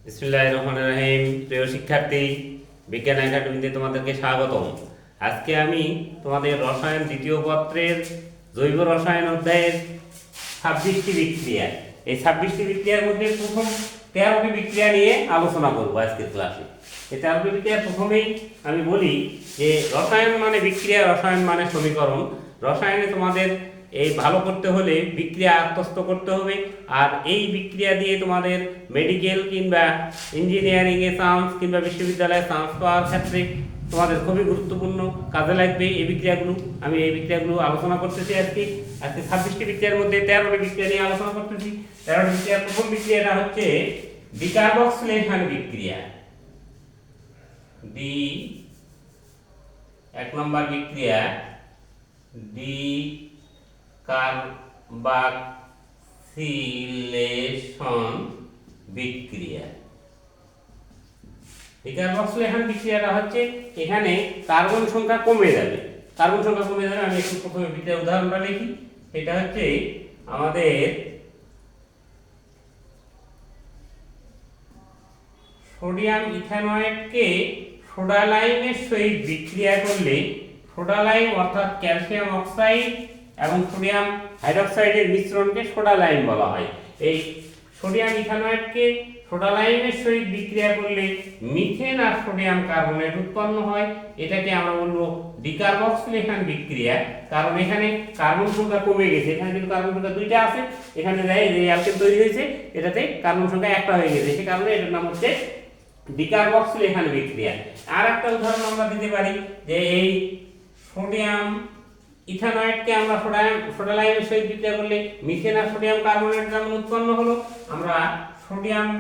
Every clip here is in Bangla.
বিসমিল্লাহির রহমানির রহিম। প্রিয় শিক্ষার্থী, বিজ্ঞান একাডেমিতে তোমাদেরকে স্বাগতম। আজকে আমি তোমাদের রসায়ন দ্বিতীয় পত্রের জৈব রসায়ন অধ্যায়ের 26টি বিক্রিয়া, এই 26টি বিক্রিয়ার মধ্যে প্রথম 13টি বিক্রিয়া নিয়ে আলোচনা করব আজকের ক্লাসে। এই 13টি বিক্রিয়ার প্রথমেই আমি বলি যে রসায়ন মানে বিক্রিয়া, রসায়ন মানে সমীকরণ। রসায়নে তোমাদের এই ভালো করতে হলে বিক্রিয়া আত্মস্থ করতে হবে, আর এই বিক্রিয়া দিয়ে তোমাদের মেডিকেল কিংবা ইঞ্জিনিয়ারিংয়ে চান্স কিংবা বিশ্ববিদ্যালয়ে চান্স পাওয়ার ক্ষেত্রে তোমাদের খুবই গুরুত্বপূর্ণ কাজে লাগবে এই বিক্রিয়াগুলো। আমি এই বিক্রিয়াগুলো আলোচনা করতেছি আজকে 26টি বিক্রিয়ার মধ্যে 13টি বিক্রিয়া নিয়ে আলোচনা করতেছি। 13টি বিক্রিয়ার প্রথম বিক্রিয়াটা হচ্ছে ডিকার্বক্সিলেশন বিক্রিয়া। ডি 1 নম্বর বিক্রিয়া ডিকার্বক্সিলেশন বিক্রিয়া। ডিকার্বক্সিলেশন বিক্রিয়াটা হচ্ছে এখানে কার্বন সংখ্যা কমে যাবে। কার্বন সংখ্যা কমে যাবে। আমি একটু প্রথমে বিক্রিয়ার উদাহরণটা লিখি। এটা হচ্ছে আমাদের সোডিয়াম ইথানয়েডকে সোডা লাইমের সহিত বিক্রিয়া করলে সোডা লাইম অর্থাৎ ক্যালসিয়াম অক্সাইড এবং সোডিয়াম হাইড্রোক্সাইডের মিশ্রণকে সোডা লাইম বলা হয়। এই সোডিয়াম ইথানয়েডকে সোডা লাইমের সহিত বিক্রিয়া করলে মিথেন আর সোডিয়াম কার্বনেট উৎপন্ন হয়। এটাকে আমরা বলবো ডিকার্বক্সিলেশন বিক্রিয়া, কারণ এখানে কার্বন সংখ্যা কমে গেছে। এখানে কিন্তু কার্বন সংখ্যা দুইটা আছে, এখানে যে অ্যালকেন তৈরি হয়েছে এটাতে কার্বন সংখ্যা একটা হয়ে গেছে, সে কারণে এটার নাম হচ্ছে ডিকার্বক্সিলেশন বিক্রিয়া। আর একটা উদাহরণ আমরা দিতে পারি যে এই সোডিয়াম ইথানয়েডকে আমরা সোডা লাইমের সহিত বিক্রিয়া করলে মিথেন আর সোডিয়াম কার্বনেট যেমন উৎপন্ন হলো, আমরা সোডিয়াম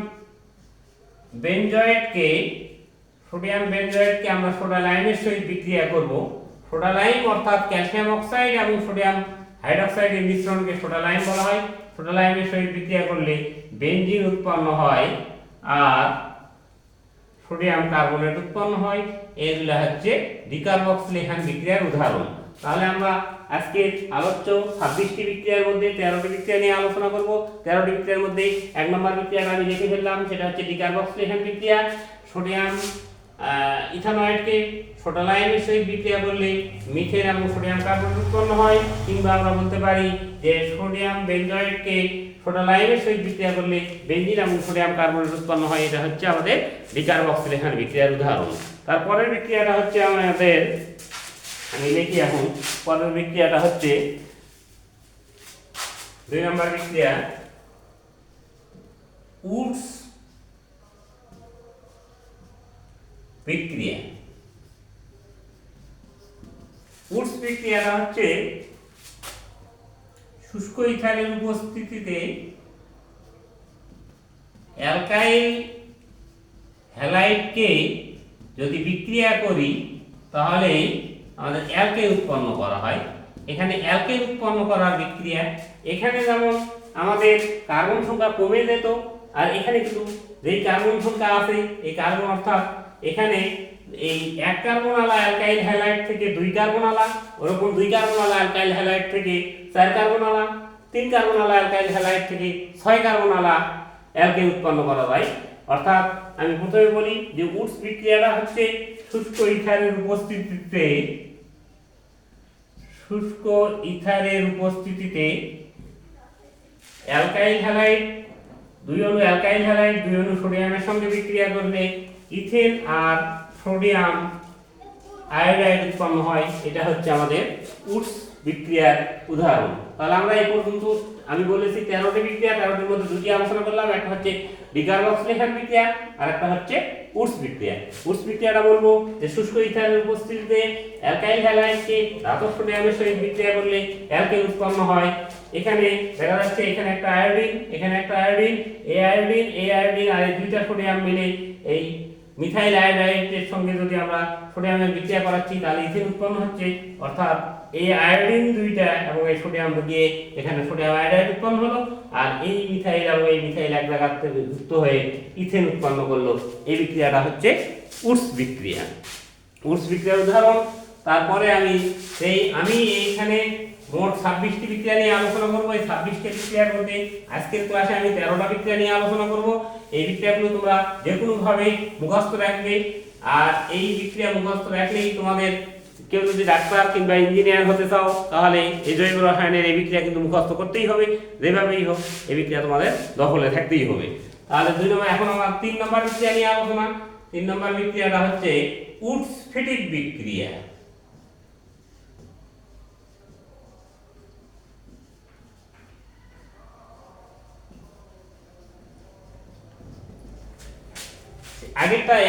বেনজয়েডকে আমরা সোডা লাইমের সহিত বিক্রিয়া করব। সোডা লাইম অর্থাৎ ক্যালসিয়াম অক্সাইড এবং সোডিয়াম হাইড্রোক্সাইডের মিশ্রণকে সোডা লাইম বলা হয়। সোডা লাইমের সহিত বিক্রিয়া করলে বেনজিন উৎপন্ন হয় আর সোডিয়াম কার্বনেট উৎপন্ন হয়। এগুলো হচ্ছে ডিকার্বক্সিলেশন বিক্রিয়ার উদাহরণ। তাহলে আমরা আজকে আলোচ্য 26টি বিক্রিয়ার মধ্যে 13টি বিক্রিয়া নিয়ে আলোচনা করব। 13টি বিক্রিয়ার মধ্যে 1 নম্বর বিক্রিয়াটা আমি লিখে ফেললাম, সেটা হচ্ছে ডিকার্বক্সিলেশন বিক্রিয়া। সোডিয়াম ইথানয়েডকে সোডা লাইমের সহিত বিক্রিয়া করলে মিথেন এবং সোডিয়াম কার্বনেট উৎপন্ন হয়, কিংবা আমরা বলতে পারি যে সোডিয়াম বেনজয়েডকে সোডা লাইমের সহিত বিক্রিয়া করলে বেনজিন এবং সোডিয়াম কার্বনেট উৎপন্ন হয়। এটা হচ্ছে আমাদের ডিকার্বক্সিলেশন বিক্রিয়ার উদাহরণ। তারপরের বিক্রিয়াটা হচ্ছে আমাদের, আমি লিখি এখন, পরের বিক্রিয়াটা হচ্ছে 2 নম্বর বিক্রিয়া উডস বিক্রিয়া। উডস বিক্রিয়াটা হচ্ছে শুষ্ক ইথারের উপস্থিতিতে অ্যালকাইল হ্যালাইডকে যদি বিক্রিয়া করি তাহলে আমাদের অ্যালকেন উৎপন্ন করা হয়। এখানে অ্যালকেন উৎপন্ন করার বিক্রিয়া। এখানে যেমন আমাদের কার্বন সংখ্যা কমে যেত, আর এখানে কিন্তু যেই কার্বন সংখ্যা আছে এই কার্বন অর্থাৎ এখানে এই 1 কার্বন আলা অ্যালকাইল হ্যালাইড থেকে 2 কার্বন আলা, ওরকম 2 কার্বন আলা অ্যালকাইল হ্যালাইড থেকে 4 কার্বন আলা, 3 কার্বন আলা অ্যালকাইল হ্যালাইড থেকে 6 কার্বন আলা অ্যালকেন উৎপন্ন করা যায়। অর্থাৎ আমি প্রথমে বলি যে উডস বিক্রিয়াটা হচ্ছে শুষ্ক ইথারের উপস্থিতিতে অ্যালকাইল হ্যালাইড 2 অণু অ্যালকাইল হ্যালাইড 2 অণু সোডিয়ামের সঙ্গে বিক্রিয়া করলে ইথেন আর সোডিয়াম আয়োডাইড উৎপন্ন হয়। এটা হচ্ছে আমাদের উডস বিক্রিয়ার উদাহরণ। তাহলে আমরা এই পর্যন্ত আমি বলেছি 13টি বিক্রিয়া, 13টির মধ্যে দুটি আলোচনা করলাম। একটা হচ্ছে ডিকার্বক্সিলেশন বিক্রিয়া আর একটা হচ্ছে উডস বিক্রিয়া। উডস বিক্রিয়াটা বলবো যে শুষ্ক ইথারের উপস্থিতিতে অ্যালকাইল হ্যালাইডকে ধাতব সোডিয়ামের সহিত বিক্রিয়া করলে অ্যালকেন উৎপন্ন হয়। এখানে দেখা যাচ্ছে এখানে একটা আয়োডিন, এখানে একটা আয়োডিন, এই আয়োডিন আর এই দুইটা সোডিয়াম মিলে এই মিথাইল আয়োডাইডের সঙ্গে যদি আমরা সোডিয়ামের বিক্রিয়া করাচ্ছি তাহলে ইথেন উৎপন্ন হচ্ছে। অর্থাৎ এই আয়োডিন দুইটা এবং এই সোডিয়াম দিয়ে এখানে সোডিয়াম আয়োডাইড উৎপন্ন হলো, আর এই মিথাইল এবং এই মিথাইল এক জায়গাতে যুক্ত হয়ে ইথেন উৎপন্ন করলো। এই বিক্রিয়াটা হচ্ছে উডস বিক্রিয়া। উডস বিক্রিয়ার উদাহরণ। তারপরে আমি এইখানে মোট 26টি বিক্রিয়া নিয়ে আলোচনা করব। এই 26টি বিক্রিয়ার মধ্যে আজকের ক্লাসে আমি 13টা বিক্রিয়া নিয়ে আলোচনা করব। এই বিক্রিয়াগুলো তোমরা যে কোনো ভাবে মুখস্থ রাখবে, আর এই বিক্রিয়া মুখস্থ রাখলেই তোমাদের কেউ যদি ডাক্তার কিংবা ইঞ্জিনিয়ার হতে চাও তাহলে এই জৈব রসায়নের এই বিক্রিয়া কিন্তু মুখস্থ করতেই হবে, যেভাবেই হোক এই বিক্রিয়া তোমাদের দখলে থাকতেই হবে। তাহলে 2 নম্বর, এখন আমার 3 নম্বর বিক্রিয়া নিয়ে আলোচনা। 3 নম্বর বিক্রিয়াটা হচ্ছে উডস-ফিটিক বিক্রিয়া।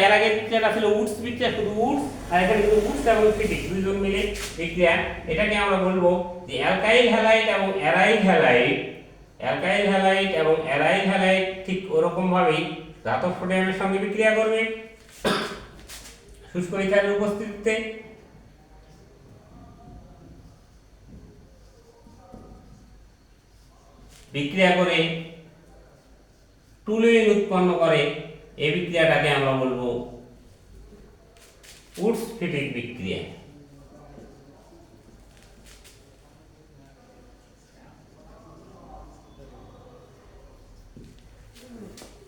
এর আগের বিক্রিয়াটা ছিল উডস বিক্রিয়া, শুধু উডস, আর এখানে কিন্তু উডস এবং ফিটিক দুইজন মিলে বিক্রিয়া। এটাকে আমরা বলবো যে অ্যালকাইল হ্যালাইড এবং অ্যারাইল হ্যালাইড, অ্যালকাইল হ্যালাইড এবং অ্যারাইল হ্যালাইড ঠিক ওরকম ভাবেই ধাতব সোডিয়ামের সঙ্গে বিক্রিয়া করবে শুষ্ক ইথারের উপস্থিতিতে। বিক্রিয়া করে টুলুইন উৎপন্ন করে। এই বিক্রিয়াটাকে আমরা বলবো উডস-ফিটিক বিক্রিয়া।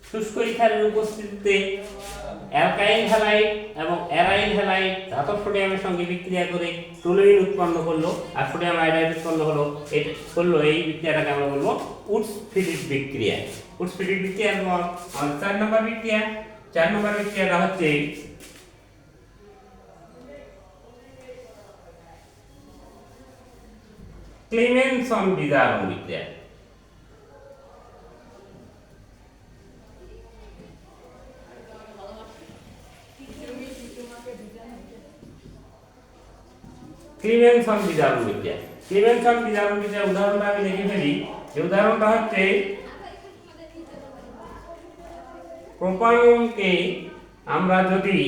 শুষ্ক ইথারের উপস্থিতিতে অ্যালকাইল হ্যালাইড এবং অ্যারাইল হ্যালাইড ধাতব সোডিয়ামের সঙ্গে বিক্রিয়া করে টুলুইন উৎপন্ন করলো আর সোডিয়াম আয়োডাইড উৎপন্ন হলো। এটা করলো, এই বিক্রিয়াটাকে আমরা বলবো উডস-ফিটিক বিক্রিয়া। উডস-ফিটিক বিক্রিয়ার পর আমাদের 4 নম্বর বিক্রিয়া। 4 নম্বর বিক্রিয়াটা হচ্ছে ক্লিমেনসন-বিজারণ বিক্রিয়া। ক্লিমেনসন-বিজারণ বিক্রিয়া। ক্লিমেনসন-বিজারণ বিক্রিয়ার উদাহরণটা আমি লিখে ফেলি। এই উদাহরণটা হচ্ছে প্রোপাননকে আমরা যদি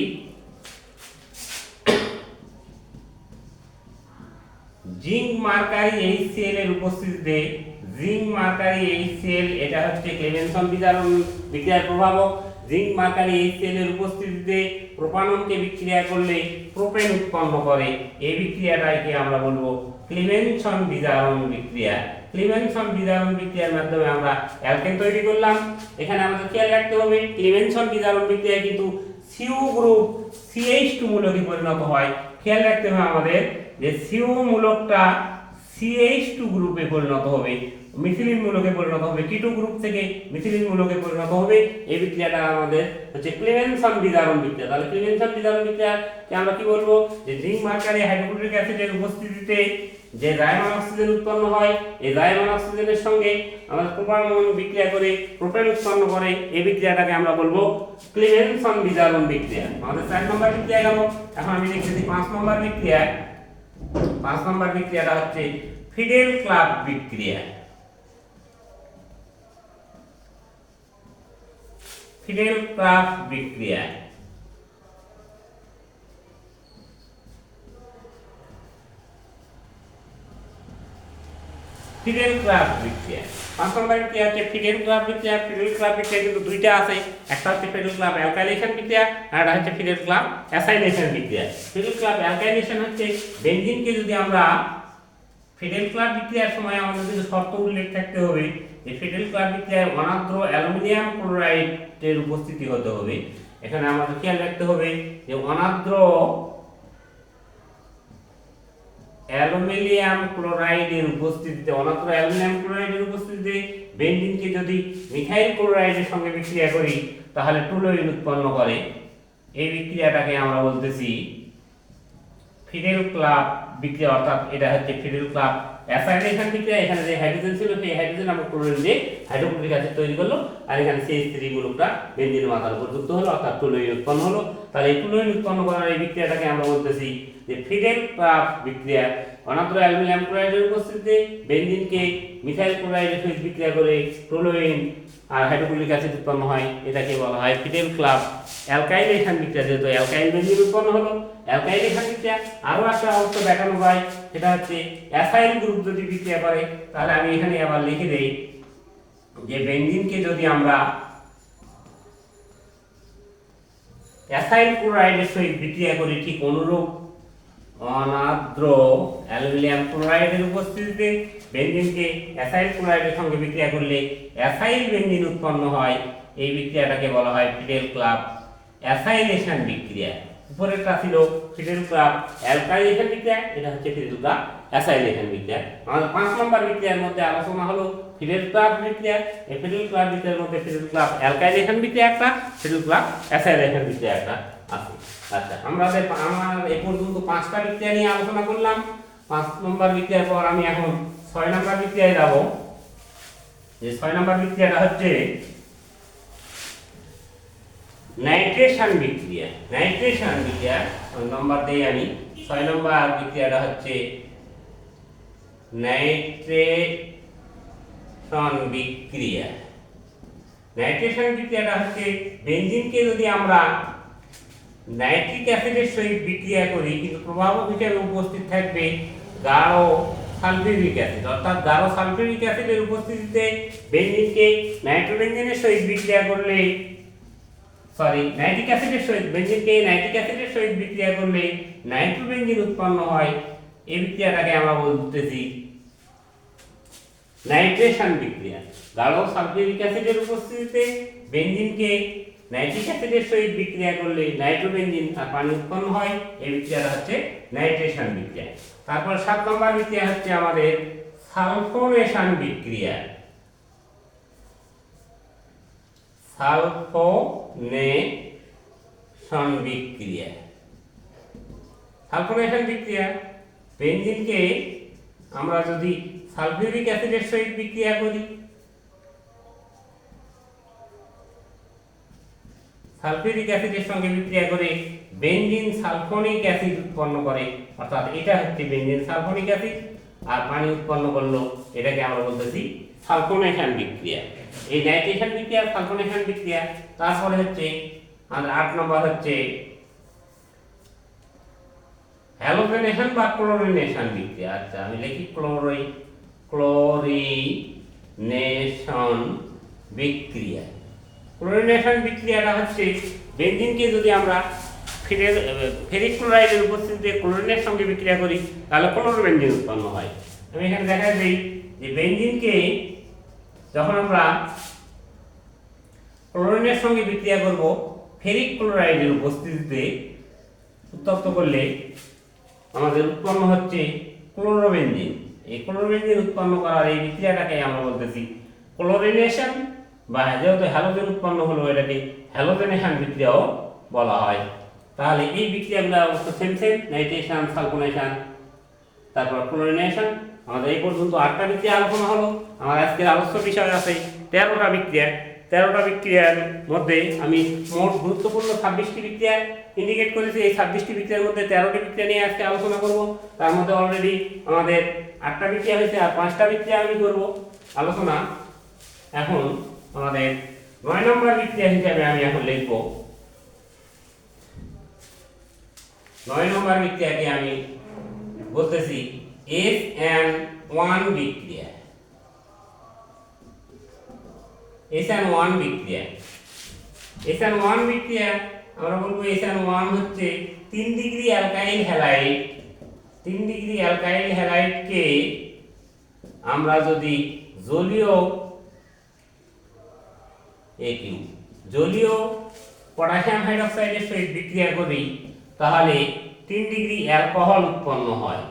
জিঙ্ক মার্কারি HCl এর উপস্থিতিতে, জিঙ্ক মার্কারি HCl এটা হচ্ছে ক্লিমেনসন-বিজারণ বিক্রিয়ার প্রভাবক। জিঙ্ক মার্কারি HCl এর উপস্থিতিতে প্রোপাননকে বিক্রিয়া করলে প্রোপেন উৎপন্ন করে। এই বিক্রিয়াটাকে আমরা বলবো ক্লিমেনসন-বিজারণ বিক্রিয়া। ক্লিমেনসন-বিজারণ বিক্রিয়ার মাধ্যমে আমরা অ্যালকেন তৈরি করলাম। এখানে আমাদের খেয়াল রাখতে হবে ক্লিমেনসন-বিজারণ বিক্রিয়ায় কিন্তু CO গ্রুপ CH2 মূলকে পরিণত হয়। খেয়াল রাখতে হবে আমাদের যে CO মূলকটা CH2 গ্রুপে পরিণত হবে, মিথিলিন মূলকে পরিণত হবে, কিটো গ্রুপ থেকে মিথিলিন মূলকে পরিণত হবে। এই বিক্রিয়াটা আমাদের হচ্ছে ক্লিমেনসন-বিজারণ বিক্রিয়া। তাহলে ক্লিমেনসন-বিজারণ বিক্রিয়াকে আমরা কি বলবো, যে জিঙ্ক মার্কারি হাইড্রোক্লোরিক অ্যাসিডের উপস্থিতিতে যে জাইমান অক্সিজেন উৎপন্ন হয়, এই জাইমান অক্সিজেনের সঙ্গে আমাদের প্রোপানন বিক্রিয়া করে প্রোপেন উৎপন্ন করে। এই বিক্রিয়াটাকে আমরা বলবো ক্লিমেনসন-বিজারণ বিক্রিয়া। আমাদের 4 নম্বর বিক্রিয়া গেল। এখন আমি লিখেছি 5 নম্বর বিক্রিয়া। 5 নম্বর বিক্রিয়াটা হচ্ছে ফিডেল-ক্লাব বিক্রিয়া। ফিডেল-ক্লাব বিক্রিয়া। ফিডেল-ক্লাব বিক্রিয়া 5 নম্বর বিক্রিয়া হচ্ছে ফিডেল-ক্লাব বিক্রিয়া। ফিডেল-ক্লাব বিক্রিয়া কিন্তু দুইটা আছে, একটা হচ্ছে ফিডেল-ক্লাব অ্যালকাইলেশন বিক্রিয়া আর একটা হচ্ছে ফিডেল-ক্লাব অ্যাসাইলেশন বিক্রিয়া। ফিডেল-ক্লাব অ্যালকাইলেশন হচ্ছে বেনজিনকে যদি আমরা ফিডেল-ক্লাব বিক্রিয়ার সময় আমাদের কিছু শর্ত উল্লেখ থাকতে হবে যে ফিডেল-ক্লাব বিক্রিয়ায় অনার্দ্র অ্যালুমিনিয়াম ক্লোরাইডের উপস্থিতি হতে হবে। এখানে আমাদের খেয়াল রাখতে হবে যে অনার্দ্র অ্যালুমিনিয়াম ক্লোরাইডের উপস্থিতিতে, অনার্দ্র অ্যালুমিনিয়াম ক্লোরাইডের উপস্থিতিতে বেনজিনকে যদি মিথাইল ক্লোরাইডের সঙ্গে বিক্রিয়া করি তাহলে টুলুইন উৎপন্ন করে। এই বিক্রিয়াটাকে আমরা বলতেছি ফিডেল-ক্লাব বিক্রিয়া, অর্থাৎ এটা হচ্ছে ফিডেল-ক্লাব অ্যাসাইলেশন বিক্রিয়া। এখানে যে হাইড্রোজেন ছিল সেই হাইড্রোজেন আমরা ক্লোরিন দিয়ে হাইড্রোক্লোরিক অ্যাসিড তৈরি করলো, আর এখানে CH3 মূলকটা বেনজিনের মাথার উপর যুক্ত হলো, অর্থাৎ টুলুইন উৎপন্ন হলো। তাহলে এই টুলুইন উৎপন্ন করার এই বিক্রিয়াটাকে আমরা বলতেছি যে ফিডেল-ক্লাব বিক্রিয়া। অনার্দ্র অ্যালুমিনিয়াম ক্লোরাইডের উপস্থিতিতে বেনজিনকে মিথাইল ক্লোরাইডের সহিত বিক্রিয়া করে টুলুইন আর হাইড্রোক্লোরিক অ্যাসিড উৎপন্ন হয়। এটাকে বলা হয় ফিডেল-ক্লাব অ্যালকাইলেশন বিক্রিয়া। যেহেতু অ্যালকাইল বেনজিন উৎপন্ন হলো, অ্যালকাইলেশন বিক্রিয়া আরো একটা অবস্থা দেখানো যায়, সেটা হচ্ছে অ্যাসাইল গ্রুপ যদি বিক্রিয়া করে। তাহলে আমি এখানে আবার লিখে দেই যে বেনজিনকে যদি আমরা অ্যাসাইল ক্লোরাইডের সহিত বিক্রিয়া করি ঠিক অনুরূপ অনার্দ্র অ্যালুমিনিয়াম ক্লোরাইডের উপস্থিতিতে বেনজিনকে অ্যাসাইল ক্লোরাইডের সঙ্গে বিক্রিয়া করলে অ্যাসাইল বেনজিন উৎপন্ন হয়। এই বিক্রিয়াটাকে বলা হয় ফিডেল ক্লাব অ্যাসাইলেশন বিক্রিয়া। উপরেরটা ছিল ফিডেল ক্লাব অ্যালকাইলেশন বিক্রিয়া, এটা হচ্ছে ফিডেল ক্লাব অ্যাসাইলেশন বিক্রিয়া। আমাদের 5 নম্বর বিক্রিয়ার মধ্যে আলোচনা হলো ফিডেল ক্লাব বিক্রিয়া। এই ফিডেল ক্লাব বিক্রিয়ার মধ্যে ফিডেল ক্লাব অ্যালকাইলেশন বিক্রিয়া একটা, ফিডেল ক্লাব অ্যাসাইলেশন বিক্রিয়া একটা আছে। আচ্ছা, আমরা এই পর্যন্ত 5টা বিক্রিয়া নিয়ে আলোচনা করলাম। 5 নম্বর বিক্রিয়ার পর আমি এখন 6 নম্বর বিক্রিয়ায় যাব। যে 6 নম্বর বিক্রিয়াটা হচ্ছে নাইট্রেশন বিক্রিয়া। নাইট্রেশন বিক্রিয়া নম্বর দেই আমি। 6 নম্বর বিক্রিয়াটা হচ্ছে নাইট্রেশন বিক্রিয়া। নাইট্রেশন বিক্রিয়াটা হচ্ছে বেনজিনকে যদি আমরা নাইট্রিক অ্যাসিডের সহিত বিক্রিয়া করি, কিন্তু প্রভাবক হিসেবে উপস্থিত থাকবে গাঢ় সালফিউরিক অ্যাসিড, অর্থাৎ গাঢ় সালফিউরিক অ্যাসিডের উপস্থিতিতে বেনজিনকে নাইট্রোবেনজিনের সহিত বিক্রিয়া করলে নাইট্রিক অ্যাসিডের সহিত বেনজিনকে নাইট্রিক অ্যাসিডের সহিত বিক্রিয়া করলে নাইট্রোবেনজিন উৎপন্ন হয়। এই বিক্রিয়াটাকে আমরা বলতেছি নাইট্রেশন বিক্রিয়া। গাঢ় সালফিউরিক অ্যাসিডের উপস্থিতিতে বেনজিনকে নাইট্রিক অ্যাসিডের সহিত বিক্রিয়া করলে নাইট্রোবেনজিন আর পানি উৎপন্ন হয়। এই বিক্রিয়াটা হচ্ছে নাইট্রেশন বিক্রিয়া। তারপর 7 নম্বর বিক্রিয়া হচ্ছে আমাদের সালফোনেশন বিক্রিয়া। সালফোনেশন বিক্রিয়া। সালফোনেশন বিক্রিয়া বেনজিনকে আমরা যদি সালফিউরিক অ্যাসিডের সহিত বিক্রিয়া করি, সালফিউরিক অ্যাসিডের সঙ্গে বিক্রিয়া করে বেনজিন সালফোনিক অ্যাসিড উৎপন্ন করে, অর্থাৎ এটা হচ্ছে বেনজিন সালফোনিক অ্যাসিড আর পানি উৎপন্ন করলো, এটাকে আমরা বলতেছি সালফোনেশন বিক্রিয়া। এই নাইট্রেশন বিক্রিয়া সালফোনেশন বিক্রিয়া। তারপরে হচ্ছে আমাদের 8 নম্বর হচ্ছে হ্যালোজেনেশন বা ক্লোরিনেশন বিক্রিয়া। আচ্ছা, আমি লিখি ক্লোরিনেশন বিক্রিয়া। ক্লোরিনেশন বিক্রিয়াটা হচ্ছে বেনজিনকে যদি আমরা ফেরিক ক্লোরাইডের উপস্থিতিতে ক্লোরিনের সঙ্গে বিক্রিয়া করি, তাহলে ক্লোরোবেনজিন উৎপন্ন হয়। আমি এখানে দেখা দিই যে বেনজিনকে যখন আমরা ক্লোরিনের সঙ্গে বিক্রিয়া করব ফেরিক ক্লোরাইডের উপস্থিতিতে উত্তপ্ত করলে আমাদের উৎপন্ন হচ্ছে ক্লোরোবেনজিন। এই ক্লোরোবেনজিন উৎপন্ন করার এই বিক্রিয়াটাকে আমরা বলতেছি ক্লোরিনেশন, বা যেহেতু হ্যালোজেন উৎপন্ন হলো এটাকে হ্যালোজেনেশন বিক্রিয়াও বলা হয়। তাহলে এই বিক্রিয়াগুলো অবশ্য সেম নাইট্রেশন, সালফোনেশন, তারপর ক্লোরিনেশন। আমাদের এই পর্যন্ত 8টা বিক্রিয়া আলোচনা হলো। আমার আজকের আলোচ্য বিষয় আছে 13টা বিক্রিয়া। 13টা বিক্রিয়ার মধ্যে আমি মোট গুরুত্বপূর্ণ 26টি বিক্রিয়া ইন্ডিকেট করেছি। এই 26টি বিক্রিয়ার মধ্যে 13টি বিক্রিয়া নিয়ে আজকে আলোচনা করব। তার মধ্যে অলরেডি আমাদের 8টা বিক্রিয়া হয়েছে, আর 5টা বিক্রিয়া আমি করব আলোচনা। এখন আমাদের 9 নম্বর বিক্রিয়া হিসাবে আমি এখন লিখব 9 নম্বর বিক্রিয়াকে আমি বলতেছি SN1 বিক্রিয়া। SN1 বিক্রিয়া। SN1 বিক্রিয়া আমরা বলবো SN1 হচ্ছে 3 degree alkyl halide. 3 degree alkyl হ্যালাইডকে আমরা যদি জলীয় পটাশিয়াম হাইড্রোক্সাইডের সহিত বিক্রিয়া করি, তাহলে 3 ডিগ্রি অ্যালকোহল উৎপন্ন হয়।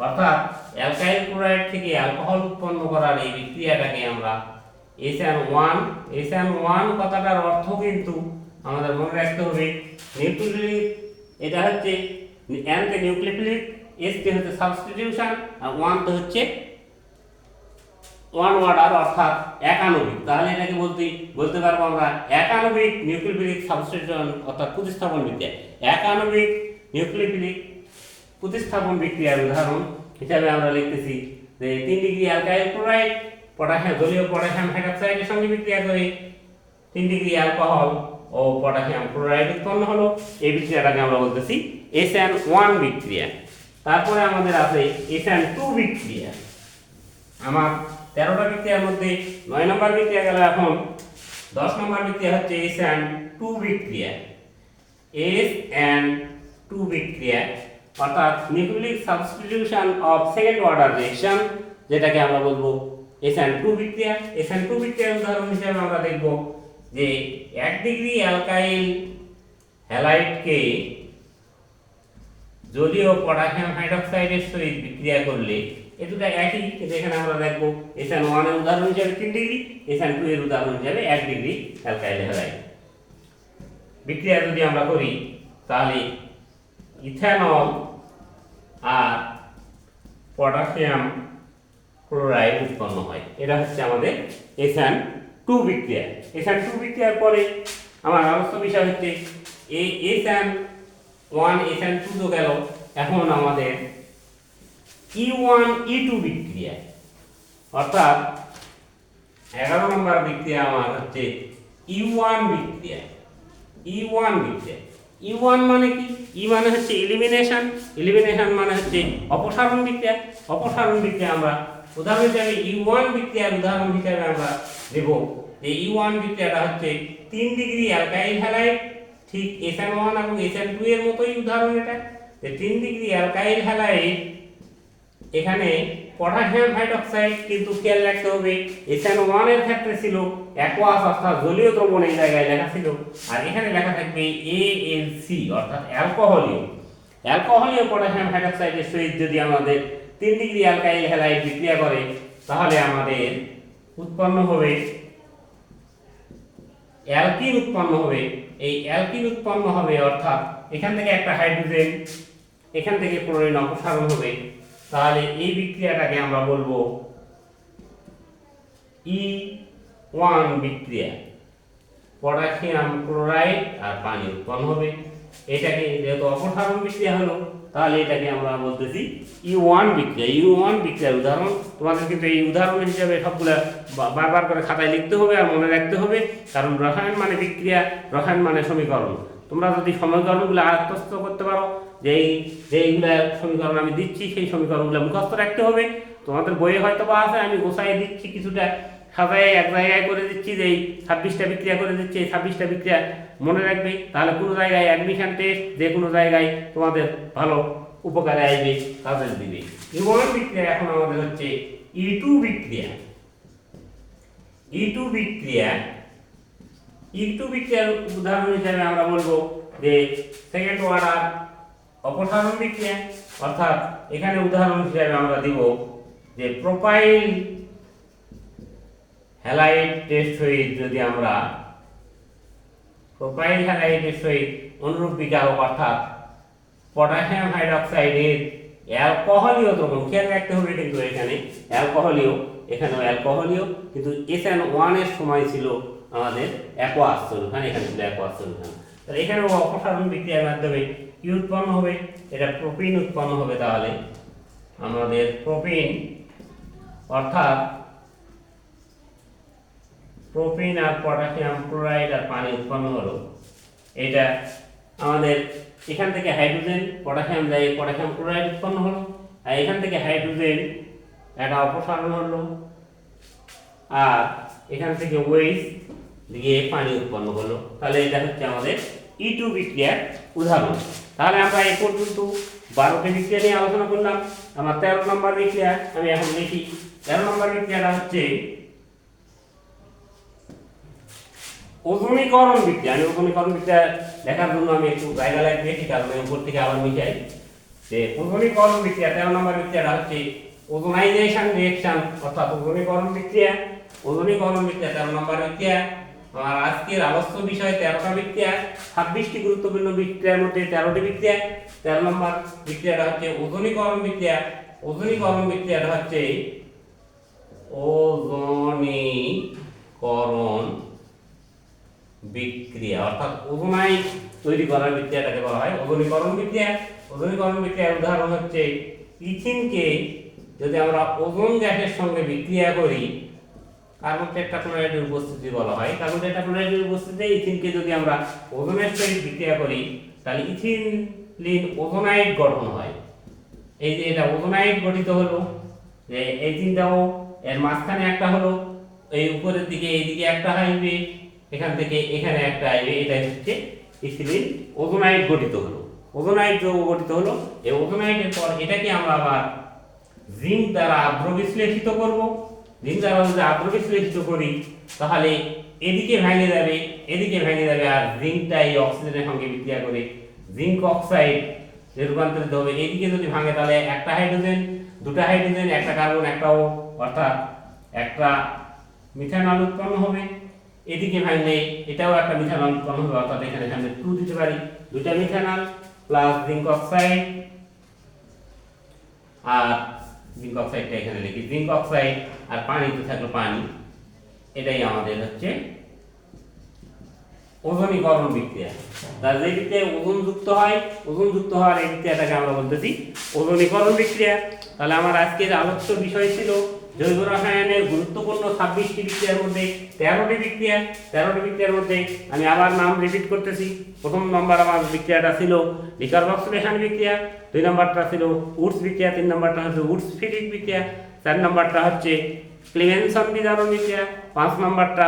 অর্থাৎ অ্যালকাইল ক্লোরাইড থেকে অ্যালকোহল উৎপন্ন করার এই বিক্রিয়াটাকে আমরা SN1। SN1 কথাটার অর্থ কিন্তু আমাদের মনে রাখতে হবে নিউক্লিওফিলিক। এটা হচ্ছে N তে নিউক্লিওফিলিক, S তে হচ্ছে সাবস্টিটিউশন, আর 1 তে হচ্ছে ওয়ান অর্ডার, অর্থাৎ একাণবিক। তাহলে এটাকে বলতে পারবো আমরা একাণবিক নিউক্লিওফিলিক সাবস্টিটিউশন, অর্থাৎ প্রতিস্থাপন বিক্রিয়া। একাণবিক নিউক্লিওফিলিক প্রতিস্থাপন বিক্রিয়ার উদাহরণ হিসাবে আমরা লিখতেছি যে 3 ডিগ্রি অ্যালকাইল ক্লোরাইড জলীয় পটাশিয়াম হাইড্রোক্সাইডের সঙ্গে বিক্রিয়া করে 3 ডিগ্রি অ্যালকোহল ও পটাশিয়াম ক্লোরাইড উৎপন্ন হলো। এই বিক্রিয়াটাকে আমরা বলতেছি SN1 বিক্রিয়া। তারপরে আমাদের আছে SN2 বিক্রিয়া। আমার 13টা বিক্রিয়ার মধ্যে 9 নম্বর বিক্রিয়া গেল। এখন 10 নম্বর বিক্রিয়া হচ্ছে SN2 বিক্রিয়া। SN2 বিক্রিয়া অর্থাৎ nucleic substitution of second order reaction, যেটাকে আমরা বলবো SN2 বিক্রিয়া। SN2 বিক্রিয়ার উদাহরণ হিসেবে আমরা দেখব যে 1 ডিগ্রি অ্যালকাইল হ্যালাইডকে যদিও পটাশিয়াম হাইড্রোক্সাইডের সহিত বিক্রিয়া করলে এ দুটো একই, কিন্তু এখানে আমরা দেখব SN1 এর উদাহরণ হিসেবে 3 ডিগ্রি, SN2 এর উদাহরণ হিসেবে 1 ডিগ্রি অ্যালকাইল হ্যালাইড বিক্রিয়া যদি আমরা করি, তাহলে ইথানল আর পটাশিয়াম ক্লোরাইড উৎপন্ন হয়। এটা হচ্ছে আমাদের SN2 বিক্রিয়া। SN2 বিক্রিয়ার পরে আমার আলোচ্য বিষয় হচ্ছে এই SN1 SN2 তো গেল, এখন আমাদের E1 E2 বিক্রিয়া, অর্থাৎ 11 নম্বর বিক্রিয়া আমার হচ্ছে E1 বিক্রিয়া। E1 বিক্রিয়া, E1 মানে কি? E মানে হচ্ছে এলিমিনেশন, এলিমিনেশন মানে হচ্ছে অপসারণ বিক্রিয়া। অপসারণ বিক্রিয়া আমরা উদাহরণ হিসেবে E1 বিক্রিয়ার উদাহরণ হিসেবে আমরা দেব যে E1 বিক্রিয়াটা হচ্ছে 3 ডিগ্রি অ্যালকাইল হ্যালাইড, ঠিক SN1 এবং SN2 এর মতোই উদাহরণ এটা, যে 3 ডিগ্রি অ্যালকাইল হ্যালাইড, এখানে পটাশিয়াম হাইড্রোক্সাইড, কিন্তু খেয়াল রাখতে হবে SN1 এর ক্ষেত্রে ছিল অ্যাকোয়াস অর্থাৎ জলীয় দ্রবণ, এই জায়গায় লেখা ছিল, আর এখানে লেখা থাকবে ALC অর্থাৎ অ্যালকোহলীয়। অ্যালকোহলীয় পটাশিয়াম হাইড্রোক্সাইডের সহিত যদি আমাদের 3 ডিগ্রি অ্যালকাইল হ্যালাইড বিক্রিয়া করে, তাহলে আমাদের উৎপন্ন হবে অ্যালকিন উৎপন্ন হবে। এই অ্যালকিন উৎপন্ন হবে অর্থাৎ এখান থেকে একটা হাইড্রোজেন, এখান থেকে ক্লোরিন অপসারণ হবে, তাহলে এই বিক্রিয়াটাকে আমরা বলবো E1 বিক্রিয়া। পটাশিয়াম ক্লোরাইড আর পানি উৎপন্ন হবে। এটাকে যেহেতু অপসারণ বিক্রিয়া হলো, তাহলে এটাকে আমরা বলতেছি E1 বিক্রিয়া। E1 বিক্রিয়ার উদাহরণ তোমাদের কিন্তু এই উদাহরণ হিসেবে সবগুলা বারবার করে খাতায় লিখতে হবে আর মনে রাখতে হবে, কারণ রসায়ন মানে বিক্রিয়া, রসায়ন মানে সমীকরণ। তোমরা যদি সমীকরণগুলো আয়ত্তস্থ করতে পারো, যেইগুলা সমীকরণ আমি দিচ্ছি সেই সমীকরণগুলো মুখস্থ রাখতে হবে। তোমাদের বইয়ে হয়তো বা আছে, আমি গোছায় দিচ্ছি কিছুটা, সাজায় এক জায়গায় করে দিচ্ছি, যে এই 26টা বিক্রিয়া করে দিচ্ছি, এই 26টা বিক্রিয়া মনে রাখবে, তাহলে কোনো জায়গায় অ্যাডমিশন টেস্ট যে কোনো জায়গায় তোমাদের ভালো উপকারে আসবে, কাজে দিবে। E1 বিক্রিয়া এখন আমাদের হচ্ছে E2 বিক্রিয়া। E2 বিক্রিয়া, E2 বিক্রিয়ার উদাহরণ হিসেবে আমরা বলবো যে সেকেন্ড অর্ডার অপসারণ বিক্রিয়া, অর্থাৎ এখানে উদাহরণ হিসেবে আমরা দিব যে প্রোপাইল হ্যালাইড টেস্ট সহিত যদি আমরা প্রোপাইল হ্যালাইডের সহিত অনুরূপ বিকারক, অর্থাৎ পটাশিয়াম হাইড্রোক্সাইডের অ্যালকোহলীয় দ্রবণ, খেয়াল রাখতে হবে কিন্তু এখানে অ্যালকোহলীয়, এখানেও অ্যালকোহলীয়, কিন্তু SN1 এর সময় ছিল আমাদের অ্যাকোয়াস সলিউশন, এখানে ছিল অ্যাকোয়াস সলিউশন। তাহলে এখানেও অপসারণ বিক্রিয়ার মাধ্যমে কি উৎপন্ন হবে? এটা প্রোপিন উৎপন্ন হবে। তাহলে আমাদের প্রোপিন, অর্থাৎ প্রোপিন আর পটাশিয়াম ক্লোরাইড আর পানি উৎপন্ন হলো। এটা আমাদের এখান থেকে হাইড্রোজেন, পটাশিয়াম যায়, পটাশিয়াম ক্লোরাইড উৎপন্ন হলো, আর এখান থেকে হাইড্রোজেন একটা অপসারণ হলো, আর এখান থেকে ওয়েস্ট দিয়ে পানি উৎপন্ন হলো। তাহলে এটা হচ্ছে আমাদের E2 বিক্রিয়ার উদাহরণ। তাহলে আমরা এই পর্যন্ত 12টি বিক্রিয়া নিয়ে আলোচনা করলাম। আমার 13 নম্বর বিক্রিয়া আমি এখন লিখি। 13 নম্বর বিক্রিয়াটা হচ্ছে ওজোনীকরণ বিক্রিয়া। আমি ওজোনীকরণ বিক্রিয়া লেখার জন্য আমি একটু জায়গা লাগবে, ঠিক আছে, উপর থেকে আবার মিশাই। যে ওজোনীকরণ বিক্রিয়া 13 নম্বর বিক্রিয়াটা হচ্ছে ওজোনাইজেশন রিঅ্যাকশন, অর্থাৎ ওজোনীকরণ বিক্রিয়া। ওজোনীকরণ বিক্রিয়া 13 নম্বর বিক্রিয়া। আমার আজকের আলোচ্য বিষয় 13টা বিক্রিয়া, 26টি গুরুত্বপূর্ণ বিক্রিয়ার মধ্যে 13টি বিক্রিয়া। 13 নম্বর বিক্রিয়াটা হচ্ছে ওজোনীকরণ বিক্রিয়া। ওজোনীকরণ বিক্রিয়াটা হচ্ছে ওজোনীকরণ বিক্রিয়া, অর্থাৎ ওজোনাইড তৈরি করার বিক্রিয়াটাকে বলা হয় ওজোনীকরণ বিক্রিয়া। ওজোনীকরণ বিক্রিয়ার উদাহরণ হচ্ছে ইথিনকে যদি আমরা ওজোন গ্যাসের সঙ্গে বিক্রিয়া করি, কার্বন টেট্রাক্লোরাইডের উপস্থিতি বলা হয়। কার্বন টেট্রাক্লোরাইডের উপস্থিতিতে ইথিনকে যদি আমরা ওজোনের সঙ্গে বিক্রিয়া করি, তাহলে ইথিলিন ওজোনাইড গঠন হয়। এই যে এটা ওজোনাইড গঠিত হলো, যে এই তিনটাও এর মাঝখানে একটা হলো, এই উপরের দিকে এইদিকে একটা আসবে, এখান থেকে এখানে একটা আসবে, এটা হচ্ছে ইথিলিন ওজোনাইড গঠিত হলো। ওজোনাইড যৌগ গঠিত হলো। এই ওজোনাইডের পর এটাকে আমরা আবার জিঙ্ক দ্বারা আর্দ্র বিশ্লেষিত করব। জিঙ্ক দ্বারা যদি আর্দ্র বিশ্লেষিত করি তাহলে এদিকে ভেঙে যাবে, এদিকে ভেঙে যাবে, আর জিঙ্কটা এই অক্সিজেনের সঙ্গে বিক্রিয়া করে জিঙ্ক অক্সাইড রূপান্তরিত হবে। এদিকে যদি ভাঙে তাহলে একটা হাইড্রোজেন, দুটা হাইড্রোজেন, একটা কার্বন, একটা ও, অর্থাৎ একটা মিথানল উৎপন্ন হবে। এদিকে ভাঙলে এটাও একটা মিথানল উৎপন্ন হবে, অর্থাৎ এখানে আমরা 2 দিতে পারি, দুটা মিথানল প্লাস জিঙ্ক অক্সাইড, আর জিঙ্ক অক্সাইডটা এখানে লিখি, জিঙ্ক অক্সাইড আর পানিতে থাকলো পানি। এটাই আমাদের হচ্ছে ওজনীকরণ বিক্রিয়া। তার যে বিক্রিয়ায় ওজন যুক্ত হয়, ওজন যুক্ত হওয়ার এই বিক্রিয়াটাকে আমরা বলতেছি ওজনীকরণ বিক্রিয়া। তাহলে আমার আজকের আলোচ্য বিষয় ছিল জৈব রসায়নের গুরুত্বপূর্ণ 26টি বিক্রিয়ার মধ্যে 13টি বিক্রিয়া। 13টি বিক্রিয়ার মধ্যে আমি আবার নাম রিপিট করতেছি। প্রথম নম্বর আমার বিক্রিয়াটা ছিল ডিকার্বক্সিলেশন বিক্রিয়া, 2 নম্বরটা ছিল উডস বিক্রিয়া, 3 নম্বরটা হচ্ছে উডস ফিটিক বিক্রিয়া, 4 নম্বরটা হচ্ছে ক্লিমেনসন বিজারণ বিক্রিয়া, 5 নম্বরটা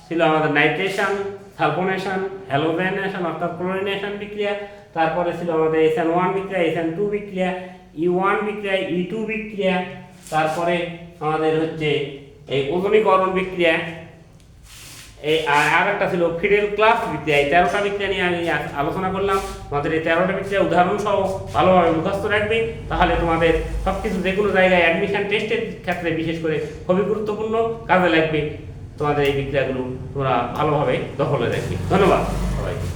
ছিল আমাদের নাইট্রেশন, সালফোনেশন, হ্যালোজেনেশন অর্থাৎ ক্লোরিনেশন বিক্রিয়া, তারপরে ছিল আমাদের SN1 বিক্রিয়া, SN2 বিক্রিয়া, E1 বিক্রিয়া, E2 বিক্রিয়া, তারপরে আমাদের হচ্ছে এই ওজনীকরণ বিক্রিয়া, এই আর একটা ছিল ফিডেল ক্লাস বিক্রিয়া। এই 13টা বিক্রিয়া নিয়ে আমি আলোচনা করলাম। তোমাদের এই 13টা বিক্রিয়া উদাহরণ সহ ভালোভাবে মুখস্থ রাখবে, তাহলে তোমাদের সবকিছু যে কোনো জায়গায় অ্যাডমিশন টেস্টের ক্ষেত্রে বিশেষ করে খুবই গুরুত্বপূর্ণ কাজে লাগবে। তোমাদের এই বিক্রিয়াগুলো তোমরা ভালোভাবে দখলে রাখবে। ধন্যবাদ সবাইকে।